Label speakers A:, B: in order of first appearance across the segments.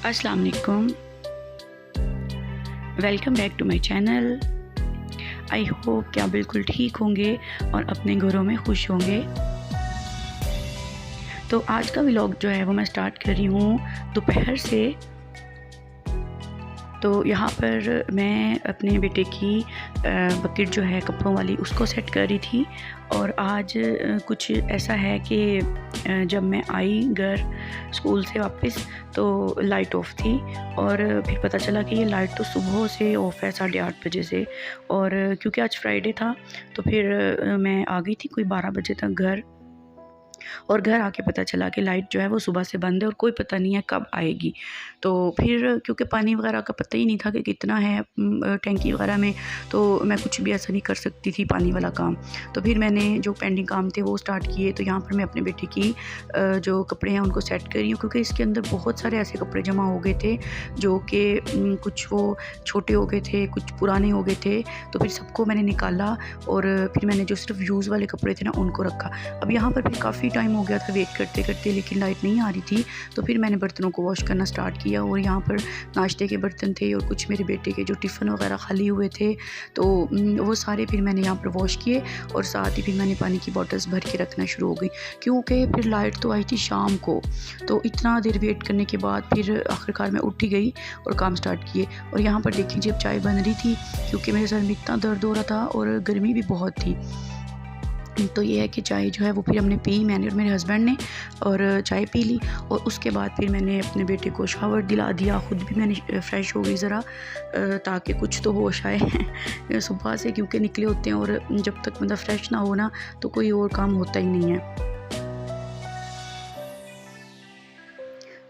A: अस्सलाम वालेकुम। Welcome back to my channel. I hope कि आप बिल्कुल ठीक होंगे और अपने घरों में खुश होंगे। तो आज का व्लॉग जो है वो मैं स्टार्ट कर रही हूँ दोपहर से। तो यहाँ पर मैं अपने बेटे की बकेट जो है कपड़ों वाली उसको सेट कर रही थी। और आज कुछ ऐसा है कि जब मैं आई घर स्कूल से वापस तो लाइट ऑफ थी और फिर पता चला कि ये लाइट तो सुबह से ऑफ है 8:30 बजे से। और क्योंकि आज फ्राइडे था तो फिर मैं आ गई थी कोई 12 बजे तक घर। और घर आके पता चला कि लाइट जो है वो सुबह से बंद है और कोई पता नहीं है कब आएगी। तो फिर क्योंकि पानी वगैरह का पता ही नहीं था कि कितना है टैंकी वगैरह में, तो मैं कुछ भी ऐसा नहीं कर सकती थी पानी वाला काम। तो फिर मैंने जो पेंडिंग काम थे वो स्टार्ट किए। तो यहाँ पर मैं अपने बेटे की जो कपड़े हैं उनको सेट कर रही हूँ, क्योंकि इसके अंदर बहुत सारे ऐसे कपड़े जमा हो गए थे जो कि कुछ वो छोटे हो गए थे, कुछ पुराने हो गए थे। तो फिर सबको मैंने निकाला और फिर मैंने जो सिर्फ यूज़ वाले कपड़े थे ना उनको रखा। अब यहाँ पर फिर काफ़ी टाइम हो गया था वेट करते करते, लेकिन लाइट नहीं आ रही थी। तो फिर मैंने बर्तनों को वॉश करना स्टार्ट किया और यहाँ पर नाश्ते के बर्तन थे और कुछ मेरे बेटे के जो टिफ़िन वगैरह खाली हुए थे तो वो सारे फिर मैंने यहाँ पर वॉश किए। और साथ ही फिर मैंने पानी की बॉटल्स भर के रखना शुरू हो गई, क्योंकि फिर लाइट तो आई थी शाम को। तो इतना देर वेट करने के बाद फिर आखिरकार मैं उठ ही गई और काम स्टार्ट किए। और यहाँ पर देखिए जब चाय बन रही थी, क्योंकि मेरे सर में इतना दर्द हो रहा था और गर्मी भी बहुत थी। तो ये है कि चाय जो है वो फिर हमने पी, मैंने और मेरे हस्बैंड ने, और चाय पी ली। और उसके बाद फिर मैंने अपने बेटे को शावर दिला दिया, ख़ुद भी मैंने फ़्रेश हो गई ज़रा, ताकि कुछ तो होश आए सुबह से, क्योंकि निकले होते हैं और जब तक बंदा फ्रेश ना हो ना तो कोई और काम होता ही नहीं है।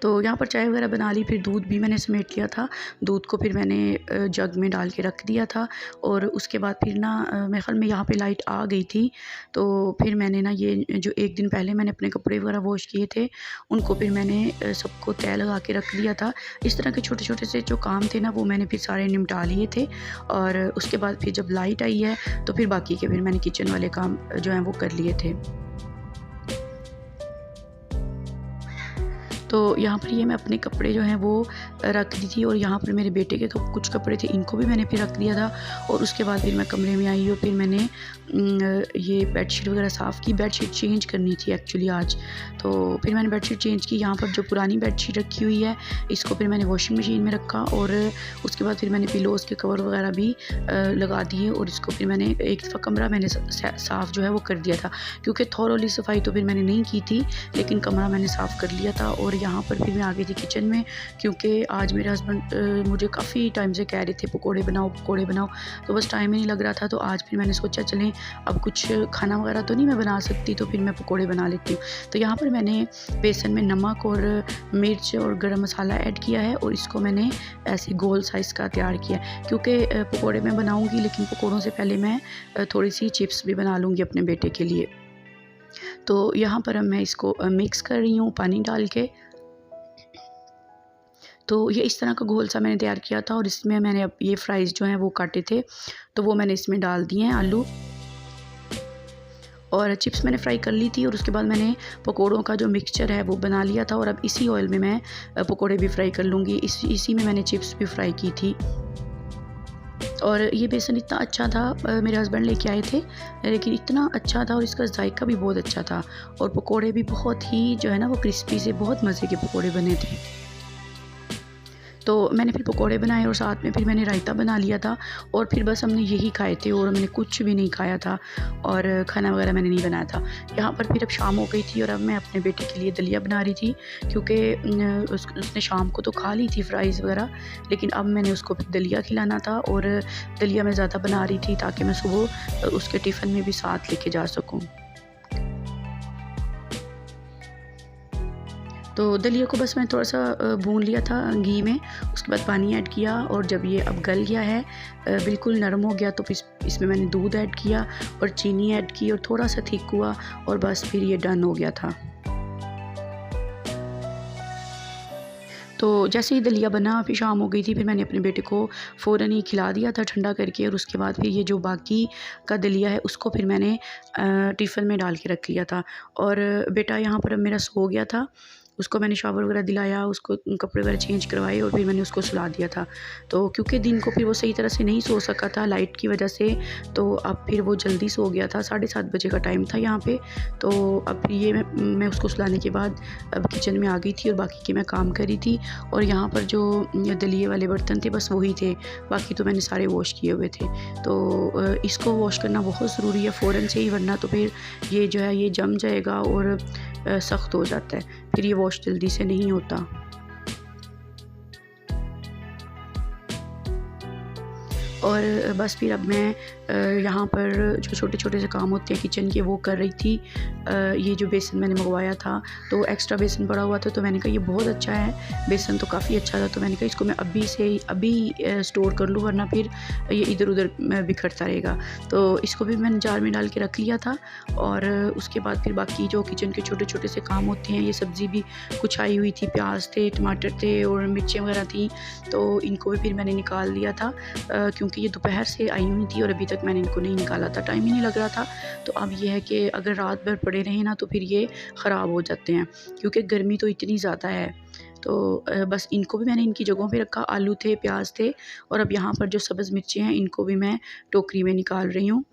A: तो यहाँ पर चाय वगैरह बना ली, फिर दूध भी मैंने समेट लिया था। दूध को फिर मैंने जग में डाल के रख दिया था। और उसके बाद फिर ना मेरे ख़्याल में यहाँ पे लाइट आ गई थी। तो फिर मैंने ना ये जो एक दिन पहले मैंने अपने कपड़े वगैरह वॉश किए थे उनको फिर मैंने सबको तय लगा के रख दिया था। इस तरह के छोटे छोटे से जो काम थे ना वो मैंने फिर सारे निपटा लिए थे। और उसके बाद फिर जब लाइट आई है तो फिर बाकी के फिर मैंने किचन वाले काम जो हैं वो कर लिए थे। तो यहाँ पर ये मैं अपने कपड़े जो हैं वो रख दी थी। और यहाँ पर मेरे बेटे के तो कुछ कपड़े थे, इनको भी मैंने फिर रख दिया था। और उसके बाद फिर मैं कमरे में आई और फिर मैंने ये बेडशीट वगैरह साफ़ की। बेडशीट चेंज करनी थी एक्चुअली आज, तो फिर मैंने बेडशीट चेंज की। यहाँ पर जो पुरानी बेडशीट रखी हुई है इसको फिर मैंने वॉशिंग मशीन में रखा। और उसके बाद फिर मैंने पिलोज़ के कवर वगैरह भी लगा दिए। और इसको फिर मैंने एक दफ़ा कमरा मैंने साफ़ जो है वो कर दिया था, क्योंकि थॉरोली सफाई तो फिर मैंने नहीं की थी, लेकिन कमरा मैंने साफ़ कर लिया था। और यहाँ पर फिर मैं आ गई थी किचन में, क्योंकि आज मेरे हस्बैंड मुझे काफ़ी टाइम से कह रहे थे पकोड़े बनाओ पकोड़े बनाओ, तो बस टाइम ही नहीं लग रहा था। तो आज फिर मैंने सोचा चलें अब कुछ खाना वगैरह तो नहीं मैं बना सकती, तो फिर मैं पकोड़े बना लेती हूँ। तो यहाँ पर मैंने बेसन में नमक और मिर्च और गरम मसाला ऐड किया है और इसको मैंने ऐसे गोल साइज़ का तैयार किया, क्योंकि पकोड़े मैं बनाऊँगी, लेकिन पकोड़ों से पहले मैं थोड़ी सी चिप्स भी बना लूँगी अपने बेटे के लिए। तो यहाँ पर अब मैं इसको मिक्स कर रही हूँ पानी डाल के। तो ये इस तरह का घोल सा मैंने तैयार किया था। और इसमें मैंने अब ये फ्राइज़ जो हैं वो काटे थे तो वो मैंने इसमें डाल दिए हैं, आलू। और चिप्स मैंने फ्राई कर ली थी और उसके बाद मैंने पकोड़ों का जो मिक्सचर है वो बना लिया था। और अब इसी ऑयल में मैं पकोड़े भी फ्राई कर लूँगी। इसी में मैंने चिप्स भी फ्राई की थी। और ये बेसन इतना अच्छा था, मेरे हस्बैंड लेके आए थे, लेकिन इतना अच्छा था और इसका जायका भी बहुत अच्छा था। और पकोड़े भी बहुत ही जो है ना वो क्रिस्पी से बहुत मज़े के पकोड़े बने थे। तो मैंने फिर पकोड़े बनाए और साथ में फिर मैंने रायता बना लिया था। और फिर बस हमने यही खाए थे और मैंने कुछ भी नहीं खाया था और खाना वगैरह मैंने नहीं बनाया था। यहाँ पर फिर अब शाम हो गई थी और अब मैं अपने बेटे के लिए दलिया बना रही थी, क्योंकि उसने शाम को तो खा ली थी फ्राइज़ वगैरह, लेकिन अब मैंने उसको फिर दलिया खिलाना था। और दलिया मैं ज़्यादा बना रही थी ताकि मैं सुबह उसके टिफ़िन में भी साथ लेके जा सकूँ। तो दलिया को बस मैं थोड़ा सा भून लिया था घी में, उसके बाद पानी ऐड किया। और जब ये अब गल गया है, बिल्कुल नरम हो गया, तो फिर इसमें मैंने दूध ऐड किया और चीनी ऐड की और थोड़ा सा थिक हुआ और बस फिर ये डन हो गया था। तो जैसे ही दलिया बना फिर शाम हो गई थी, फिर मैंने अपने बेटे को फ़ौरन ही खिला दिया था ठंडा करके। और उसके बाद फिर ये जो बाकी का दलिया है उसको फिर मैंने टिफ़िन में डाल के रख लिया था। और बेटा यहाँ पर अब मेरा सो गया था। उसको मैंने शावर वगैरह दिलाया, उसको कपड़े वगैरह चेंज करवाए और फिर मैंने उसको सुला दिया था। तो क्योंकि दिन को फिर वो सही तरह से नहीं सो सका था लाइट की वजह से, तो अब फिर वो जल्दी सो गया था। 7:30 बजे का टाइम था यहाँ पे। तो अब ये मैं उसको सुलाने के बाद अब किचन में आ गई थी और बाकी के मैं काम कर रही थी। और यहाँ पर जो दलिए वाले बर्तन थे बस वही थे, बाकी तो मैंने सारे वॉश किए हुए थे। तो इसको वॉश करना बहुत ज़रूरी है फ़ौरन से ही, वरना तो फिर ये जो है ये जम जाएगा और सख्त हो जाता है, फिर ये वॉश जल्दी से नहीं होता। और बस फिर अब मैं यहाँ पर जो छोटे छोटे से काम होते हैं किचन के वो कर रही थी। ये जो बेसन मैंने मंगवाया था तो एक्स्ट्रा बेसन पड़ा हुआ था, तो मैंने कहा ये बहुत अच्छा है, बेसन तो काफ़ी अच्छा था, तो मैंने कहा इसको मैं अभी स्टोर कर लूँ, वरना फिर ये इधर उधर बिखरता रहेगा। तो इसको भी मैंने जार में डाल के रख लिया था। और उसके बाद फिर बाकी जो किचन के छोटे छोटे से काम होते हैं, ये सब्ज़ी भी कुछ आई हुई थी, प्याज थे, टमाटर थे और मिर्चें वगैरह थी, तो इनको भी फिर मैंने निकाल लिया था क्योंकि ये दोपहर से आई हुई थी और अभी तक मैंने इनको नहीं निकाला था, टाइम ही नहीं लग रहा था। तो अब ये है कि अगर रात भर पड़े रहें ना तो फिर ये ख़राब हो जाते हैं, क्योंकि गर्मी तो इतनी ज़्यादा है। तो बस इनको भी मैंने इनकी जगहों पे रखा, आलू थे, प्याज थे, और अब यहाँ पर जो सब्ज़ मिर्चें हैं इनको भी मैं टोकरी में निकाल रही हूँ।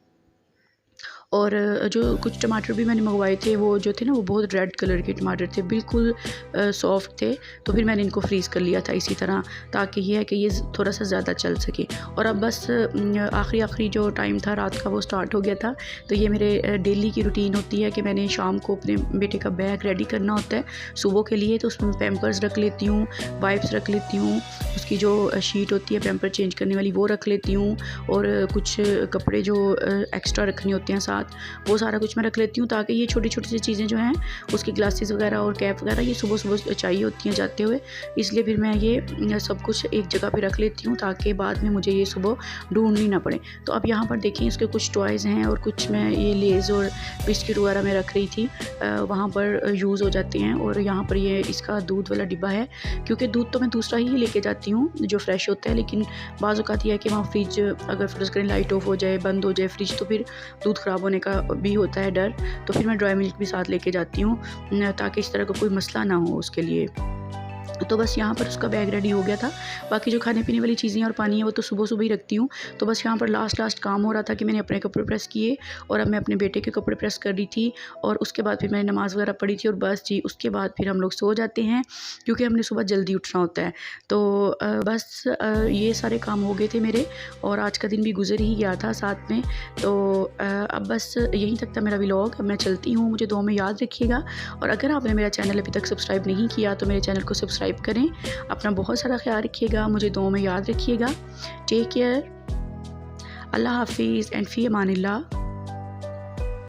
A: और जो कुछ टमाटर भी मैंने मंगवाए थे वो जो थे ना वो बहुत रेड कलर के टमाटर थे, बिल्कुल सॉफ्ट थे, तो फिर मैंने इनको फ्रीज़ कर लिया था इसी तरह, ताकि ये है कि ये थोड़ा सा ज़्यादा चल सके। और अब बस आखिरी जो टाइम था रात का वो स्टार्ट हो गया था। तो ये मेरे डेली की रूटीन होती है कि मैंने शाम को अपने बेटे का बैग रेडी करना होता है सुबह के लिए, तो उसमें पैम्पर्स रख लेती हूँ, वाइप्स रख लेती हूँ, उसकी जो शीट होती है पैम्पर चेंज करने वाली वो रख लेती हूँ, और कुछ कपड़े जो एक्स्ट्रा रखने होते हैं वो सारा कुछ मैं रख लेती हूँ, ताकि ये छोटी छोटी सी चीज़ें जो हैं उसकी ग्लासेस वगैरह और कैप वगैरह ये सुबह सुबह चाहिए होती हैं जाते हुए, इसलिए फिर मैं ये सब कुछ एक जगह पे रख लेती हूँ ताकि बाद में मुझे ये सुबह ढूंढनी ना पड़े। तो अब यहाँ पर देखिए इसके कुछ टॉयज़ हैं और कुछ मैं ये लेज़ और बिस्किट वगैरह मैं रख रही थी, वहाँ पर यूज़ हो जाते हैं। और यहाँ पर ये इसका दूध वाला डिब्बा है, क्योंकि दूध तो मैं दूसरा ही लेके जाती हूँ जो फ्रेश होता है, लेकिन बाज़ औक़ात ये है कि वहाँ फ्रिज अगर फ़र्ज़ करें लाइट ऑफ हो जाए, बंद हो जाए फ्रिज, तो फिर दूध ख़राब होने का भी होता है डर, तो फिर मैं ड्राई मिल्क भी साथ लेके जाती हूँ ताकि इस तरह का कोई मसला ना हो उसके लिए। तो बस यहाँ पर उसका बैग रेडी हो गया था। बाकी जो खाने पीने वाली चीज़ें और पानी है वो तो सुबह सुबह ही रखती हूँ। तो बस यहाँ पर लास्ट काम हो रहा था कि मैंने अपने कपड़े प्रेस किए और अब मैं अपने बेटे के कपड़े प्रेस कर रही थी, और उसके बाद फिर मैंने नमाज़ वगैरह पढ़ी थी, और बस जी उसके बाद फिर हम लोग सो जाते हैं क्योंकि हमने सुबह जल्दी उठना होता है। तो बस ये सारे काम हो गए थे मेरे, और आज का दिन भी गुजर ही गया था साथ में। तो अब बस यहीं तक था मेरा व्लॉग। अब मैं चलती हूँ, मुझे दुआ में याद रखिएगा, और अगर आपने मेरा चैनल अभी तक सब्सक्राइब नहीं किया तो मेरे चैनल को सब्सक्राइब करें। अपना बहुत सारा ख्याल रखिएगा, मुझे दुआ में याद रखिएगा। टेक केयर, अल्लाह हाफिज़ एंड फ़ी अमानिल्लाह।